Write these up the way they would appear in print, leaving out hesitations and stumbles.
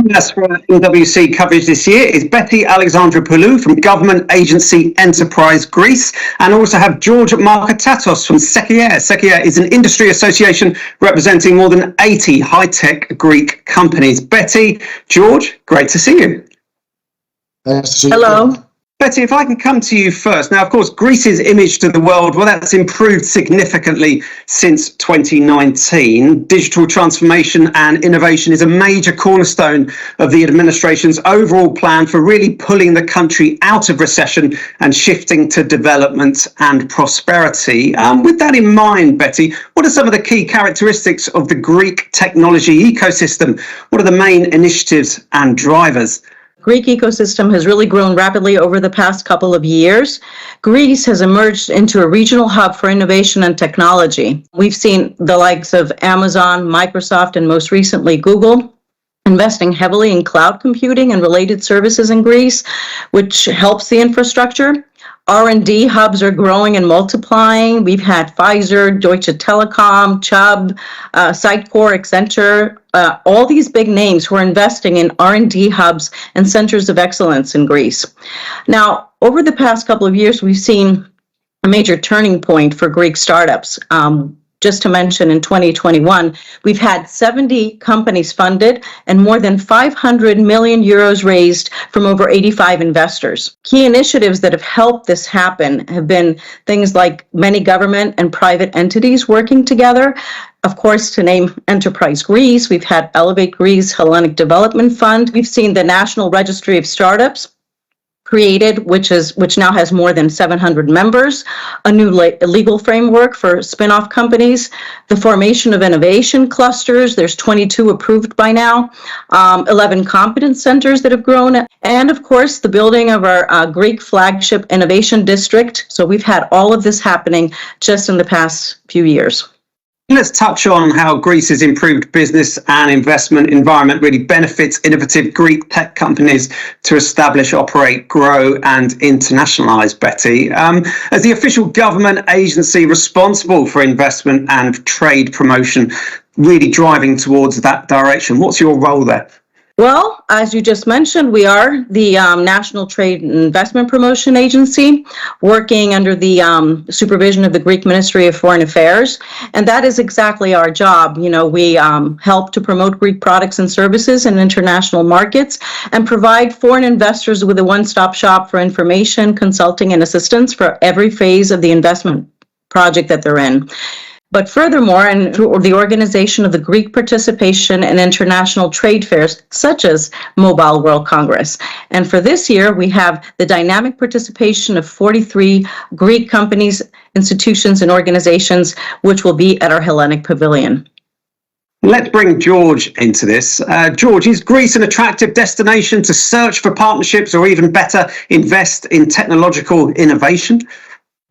Joining us for MWC coverage this year is Betty Alexandropoulou from Government Agency Enterprise Greece, and also have George Markatatos from SEKEE. SEKEE is an industry association representing more than 80 high-tech Greek companies. Betty, George, great to see you. Nice to see you. Hello. Betty, if I can come to you first. Now, of course, Greece's image to the world, well, that's improved significantly since 2019. Digital transformation and innovation is a major cornerstone of the administration's overall plan for really pulling the country out of recession and shifting to development and prosperity. With that in mind, Betty, what are some of the key characteristics of the Greek technology ecosystem? What are the main initiatives and drivers? Greek ecosystem has really grown rapidly over the past couple of years. Greece has emerged into a regional hub for innovation and technology. We've seen the likes of Amazon, Microsoft, and most recently Google investing heavily in cloud computing and related services in Greece, which helps the infrastructure. R&D hubs are growing and multiplying. We've had Pfizer, Deutsche Telekom, Chubb, Sitecore, Accenture, all these big names who are investing in R&D hubs and centers of excellence in Greece. Now, over the past couple of years, we've seen a major turning point for Greek startups. Just to mention, in 2021, we've had 70 companies funded and more than 500 million euros raised from over 85 investors. Key initiatives that have helped this happen have been things like many government and private entities working together. Of course, to name Enterprise Greece, we've had Elevate Greece Hellenic Development Fund. We've seen the National Registry of Startups created, which now has more than 700 members, a new legal framework for spin-off companies, the formation of innovation clusters, there's 22 approved by now, 11 competence centers that have grown, and of course the building of our Greek flagship innovation district. So we've had all of this happening just in the past few years. Let's touch on how Greece's improved business and investment environment really benefits innovative Greek tech companies to establish, operate, grow and internationalize, Betty. As the official government agency responsible for investment and trade promotion, really driving towards that direction, what's your role there? Well, as you just mentioned, we are the National Trade and Investment Promotion Agency, working under the supervision of the Greek Ministry of Foreign Affairs. And that is exactly our job. You know, we help to promote Greek products and services in international markets and provide foreign investors with a one-stop shop for information, consulting, and assistance for every phase of the investment project that they're in. But furthermore, and through the organization of the Greek participation in international trade fairs, such as Mobile World Congress. And for this year, we have the dynamic participation of 43 Greek companies, institutions, and organizations, which will be at our Hellenic Pavilion. Let's bring George into this. George, is Greece an attractive destination to search for partnerships or even better, invest in technological innovation?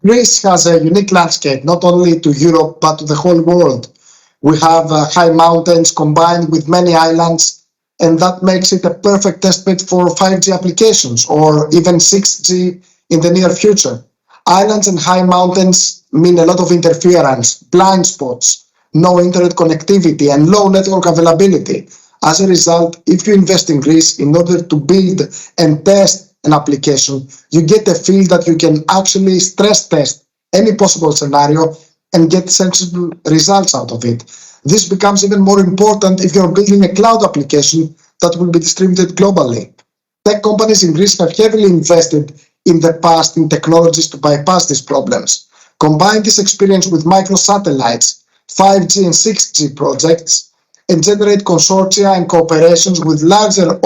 Greece has a unique landscape, not only to Europe, but to the whole world. We have high mountains combined with many islands, and that makes it a perfect testbed for 5G applications or even 6G in the near future. Islands and high mountains mean a lot of interference, blind spots, no internet connectivity, and low network availability. As a result, if you invest in Greece in order to build and test an application, you get a feel that you can actually stress test any possible scenario and get sensible results out of it. This becomes even more important if you're building a cloud application that will be distributed globally. Tech companies in Greece have heavily invested in the past in technologies to bypass these problems. Combine this experience with microsatellites, 5G and 6G projects, and generate consortia and cooperations with larger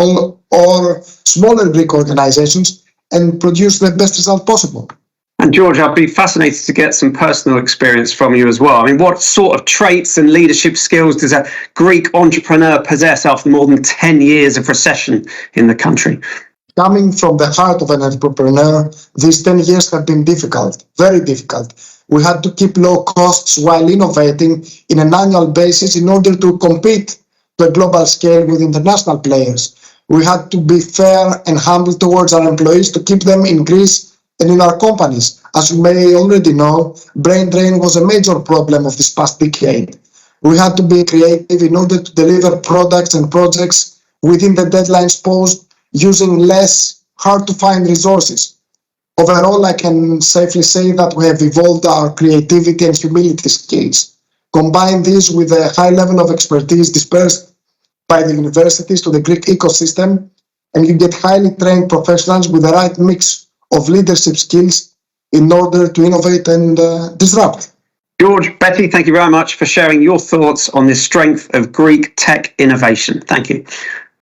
or smaller Greek organizations and produce the best result possible. And George, I'd be fascinated to get some personal experience from you as well. I mean, what sort of traits and leadership skills does a Greek entrepreneur possess after more than 10 years of recession in the country? Coming from the heart of an entrepreneur, these 10 years have been difficult, very difficult. We had to keep low costs while innovating in an annual basis in order to compete to a global scale with international players. We had to be fair and humble towards our employees to keep them in Greece and in our companies. As you may already know, brain drain was a major problem of this past decade. We had to be creative in order to deliver products and projects within the deadlines posed using less hard-to-find resources. Overall, I can safely say that we have evolved our creativity and humility skills. Combine this with a high level of expertise dispersed by the universities to the Greek ecosystem, and you get highly trained professionals with the right mix of leadership skills in order to innovate and disrupt. George, Betty, thank you very much for sharing your thoughts on the strength of Greek tech innovation. Thank you.